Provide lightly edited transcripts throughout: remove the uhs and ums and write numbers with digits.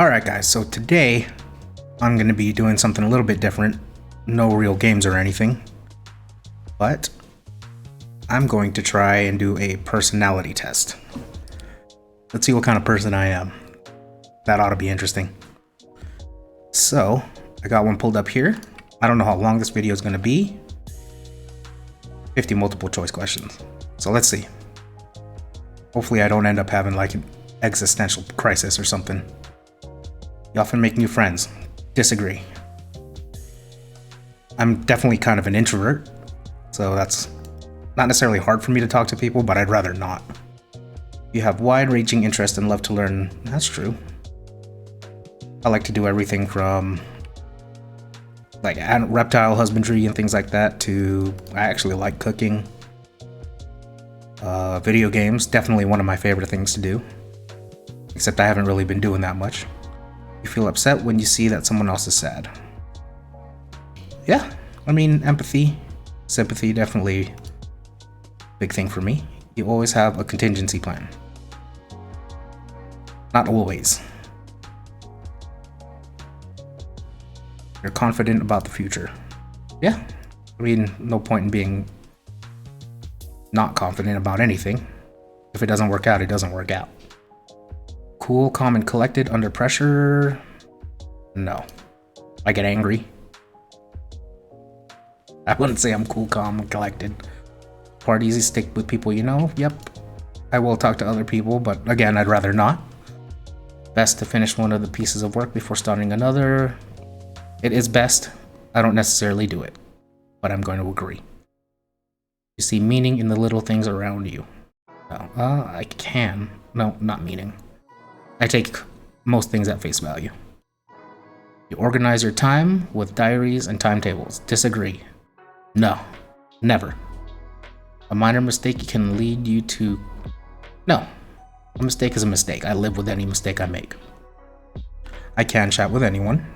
Alright guys, so today I'm going to be doing something a little bit different. No real games or anything. But I'm going to try and do a personality test. Let's see what kind of person I am. That ought to be interesting. So, I got one pulled up here. I don't know how long this video is going to be. 50 multiple choice questions. So let's see. Hopefully I don't end up having like an existential crisis or something. You often make new friends. Disagree. I'm definitely kind of an introvert, so that's not necessarily hard for me to talk to people, but I'd rather not. You have wide-ranging interest and love to learn. That's true. I like to do everything from like reptile husbandry and things like that to I actually like cooking. Video games, definitely one of my favorite things to do. Except I haven't really been doing that much. You feel upset when you see that someone else is sad. Yeah, I mean, empathy, sympathy, definitely a big thing for me. You always have a contingency plan. Not always. You're confident about the future. Yeah, I mean, no point in being not confident about anything. If it doesn't work out, it doesn't work out. Cool, calm, and collected under pressure? No. I get angry. I wouldn't say I'm cool, calm, and collected. Parties, you stick with people you know? Yep. I will talk to other people, but again, I'd rather not. Best to finish one of the pieces of work before starting another. It is best. I don't necessarily do it, but I'm going to agree. You see meaning in the little things around you. No, I can. No, not meaning. I take most things at face value. You organize your time with diaries and timetables. Disagree. No, never. A minor mistake can lead you to... No, a mistake is a mistake. I live with any mistake I make. I can chat with anyone.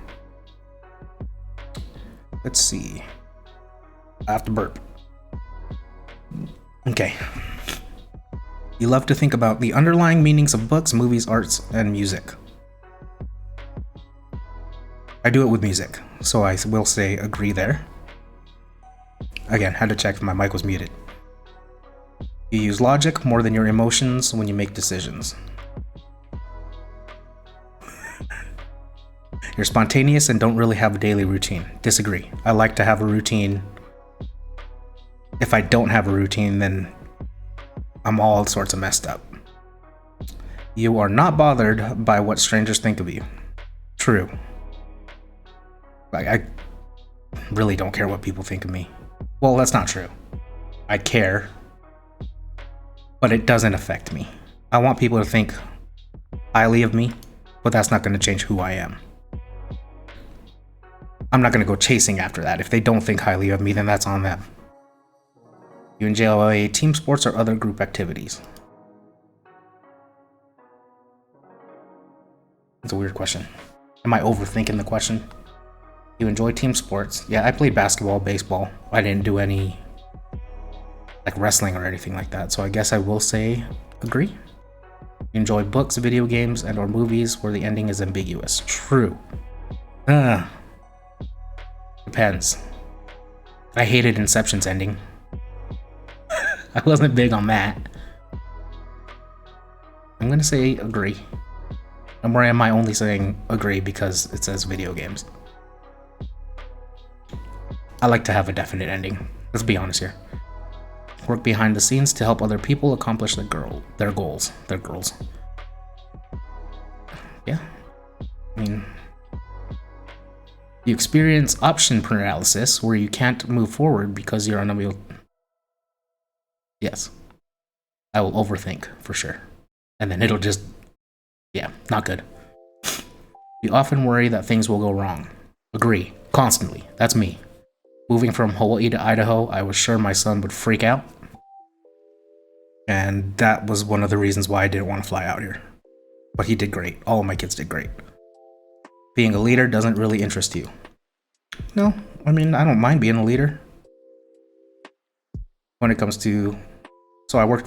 Let's see. I have to burp. Okay. You love to think about the underlying meanings of books, movies, arts, and music. I do it with music, so I will say agree there. Again, had to check if my mic was muted. You use logic more than your emotions when you make decisions. You're spontaneous and don't really have a daily routine. Disagree. I like to have a routine. If I don't have a routine, then I'm all sorts of messed up. You are not bothered by what strangers think of you. True. Like, I really don't care what people think of me. Well, that's not true. I care, but it doesn't affect me. I want people to think highly of me, but that's not going to change who I am. I'm not going to go chasing after that. If they don't think highly of me, then that's on them. You enjoy team sports or other group activities? That's a weird question. Am I overthinking the question? You enjoy team sports? Yeah, I played basketball, baseball. I didn't do any like wrestling or anything like that, so I guess I will say agree. You enjoy books, video games, and or movies where the ending is ambiguous. True. Depends. I hated Inception's ending. I wasn't big on that. I'm gonna say agree. And where am I only saying agree because it says video games? I like to have a definite ending. Let's be honest here. Work behind the scenes to help other people accomplish their goals. Yeah. I mean, you experience option paralysis where you can't move forward because you're unable. Yes. I will overthink, for sure. And then it'll just... Yeah, not good. You often worry that things will go wrong. Agree. Constantly. That's me. Moving from Hawaii to Idaho, I was sure my son would freak out. And that was one of the reasons why I didn't want to fly out here. But he did great. All of my kids did great. Being a leader doesn't really interest you. No, I mean, I don't mind being a leader. When it comes to... So I worked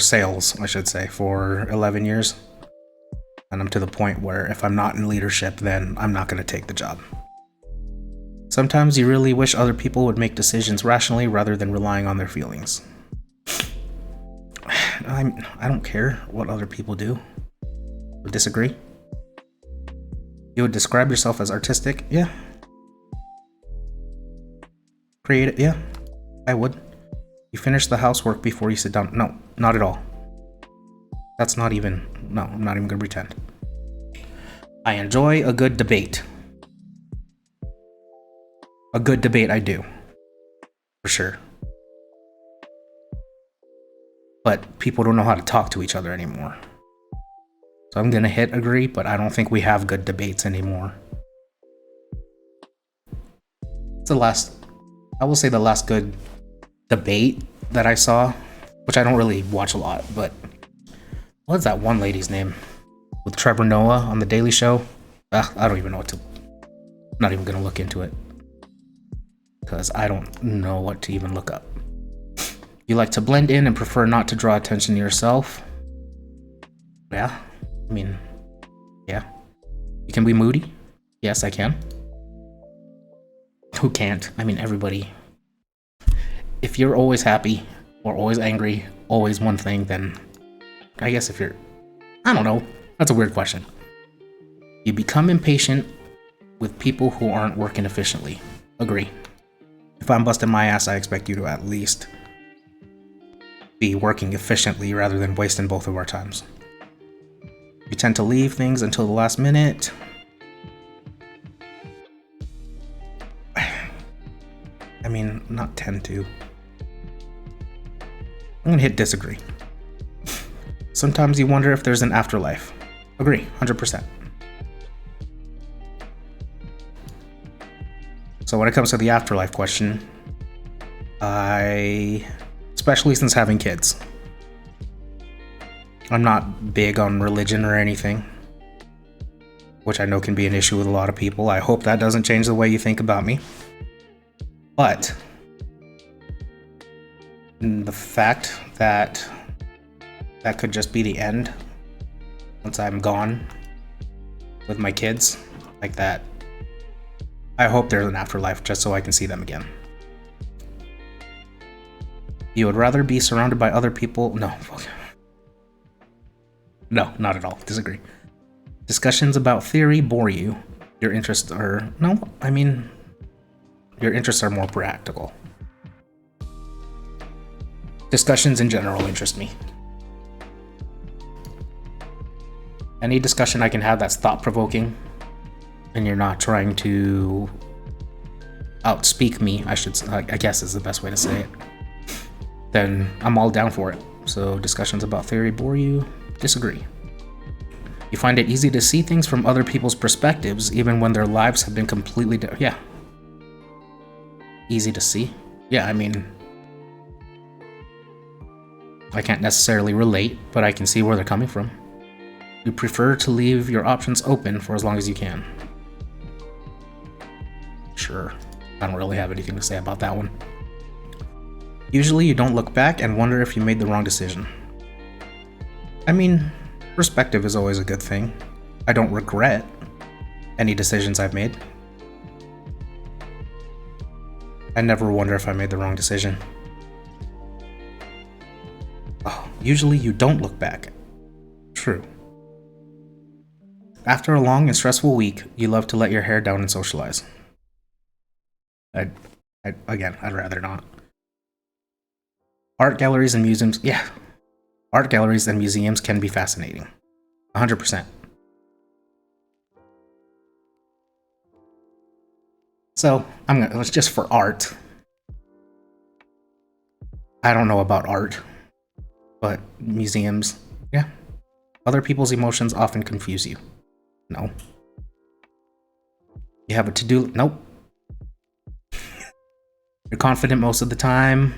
sales, I should say, for 11 years. And I'm to the point where if I'm not in leadership, then I'm not going to take the job. Sometimes you really wish other people would make decisions rationally rather than relying on their feelings. I don't care what other people do. Would disagree? You would describe yourself as artistic? Yeah. Creative? Yeah, I would. You finish the housework before you sit down? No, not at all. That's not even... No, I'm not even gonna pretend. I enjoy a good debate. A good debate I do. For sure. But people don't know how to talk to each other anymore. So I'm gonna hit agree, but I don't think we have good debates anymore. It's I will say the last good debate that I saw, which I don't really watch a lot, but what's that one lady's name? With Trevor Noah on The Daily Show? I don't even know I'm not even gonna look into it. Because I don't know what to even look up. You like to blend in and prefer not to draw attention to yourself? Yeah. I mean, yeah. You can be moody? Yes, I can. Who can't? I mean, everybody. If you're always happy or always angry, always one thing, then I guess if you're... I don't know. That's a weird question. You become impatient with people who aren't working efficiently. Agree. If I'm busting my ass, I expect you to at least be working efficiently rather than wasting both of our times. You tend to leave things until the last minute. I mean, not tend to. I'm gonna hit disagree. Sometimes you wonder if there's an afterlife. Agree, 100%. So when it comes to the afterlife question, especially since having kids, I'm not big on religion or anything, which I know can be an issue with a lot of people. I hope that doesn't change the way you think about me. But the fact that that could just be the end once I'm gone with my kids, like that, I hope there's an afterlife just so I can see them again. You would rather be surrounded by other people? No. No, not at all. Disagree. Discussions about theory bore you. Your interests are... No, I mean... Your interests are more practical. Discussions in general interest me. Any discussion I can have that's thought-provoking, and you're not trying to outspeak me, I guess is the best way to say it, then I'm all down for it. So discussions about theory bore you? Disagree. You find it easy to see things from other people's perspectives, even when their lives have been completely different. Yeah. Easy to see? Yeah, I mean, I can't necessarily relate, but I can see where they're coming from. You prefer to leave your options open for as long as you can. Sure. I don't really have anything to say about that one. Usually you don't look back and wonder if you made the wrong decision. I mean, perspective is always a good thing. I don't regret any decisions I've made. I never wonder if I made the wrong decision. Oh, usually you don't look back. True. After a long and stressful week, you love to let your hair down and socialize. I'd rather not. Art galleries and museums, yeah. Art galleries and museums can be fascinating. 100%. So, it's just for art. I don't know about art, but museums, yeah. Other people's emotions often confuse you. No. You have a to-do, nope. You're confident most of the time.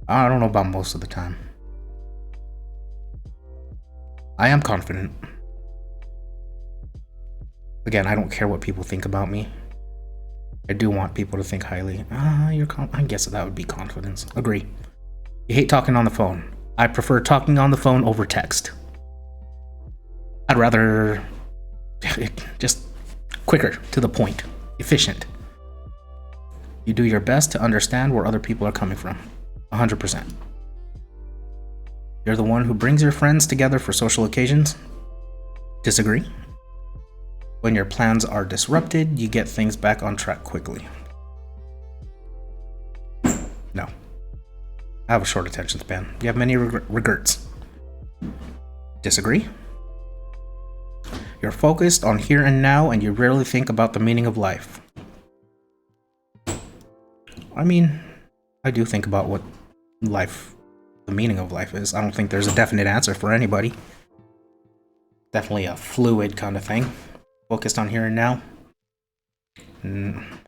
I don't know about most of the time. I am confident. Again, I don't care what people think about me. I do want people to think highly. I guess that would be confidence. Agree. You hate talking on the phone. I prefer talking on the phone over text. I'd rather just quicker, to the point, efficient. You do your best to understand where other people are coming from. 100%. You're the one who brings your friends together for social occasions. Disagree. When your plans are disrupted, you get things back on track quickly. No. I have a short attention span. You have many regrets. Disagree. You're focused on here and now, and you rarely think about the meaning of life. I mean, I do think about what life, the meaning of life is. I don't think there's a definite answer for anybody. Definitely a fluid kind of thing. Focused on here and now. I'm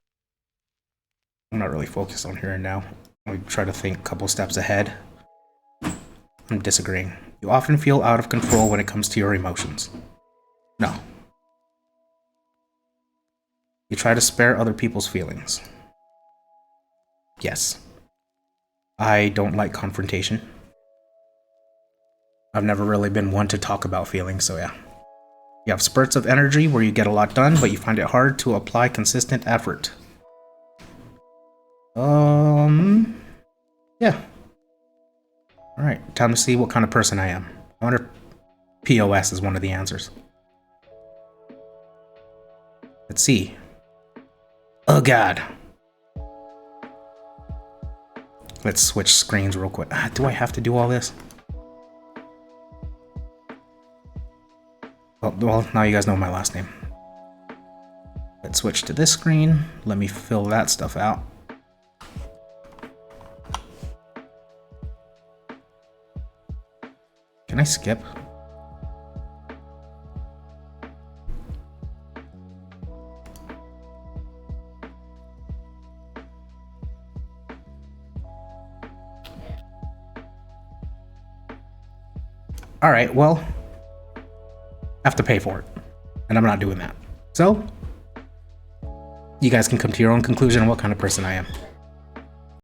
not really focused on here and now. I try to think a couple steps ahead. I'm disagreeing. You often feel out of control when it comes to your emotions. No. You try to spare other people's feelings. Yes. I don't like confrontation. I've never really been one to talk about feelings, so yeah. You have spurts of energy where you get a lot done, but you find it hard to apply consistent effort. Yeah. Alright, time to see what kind of person I am. I wonder if POS is one of the answers. Let's see. Oh god. Let's switch screens real quick. Do I have to do all this? Oh, well, now you guys know my last name. Let's switch to this screen. Let me fill that stuff out. Can I skip? Alright, well, I have to pay for it, and I'm not doing that. So, you guys can come to your own conclusion on what kind of person I am.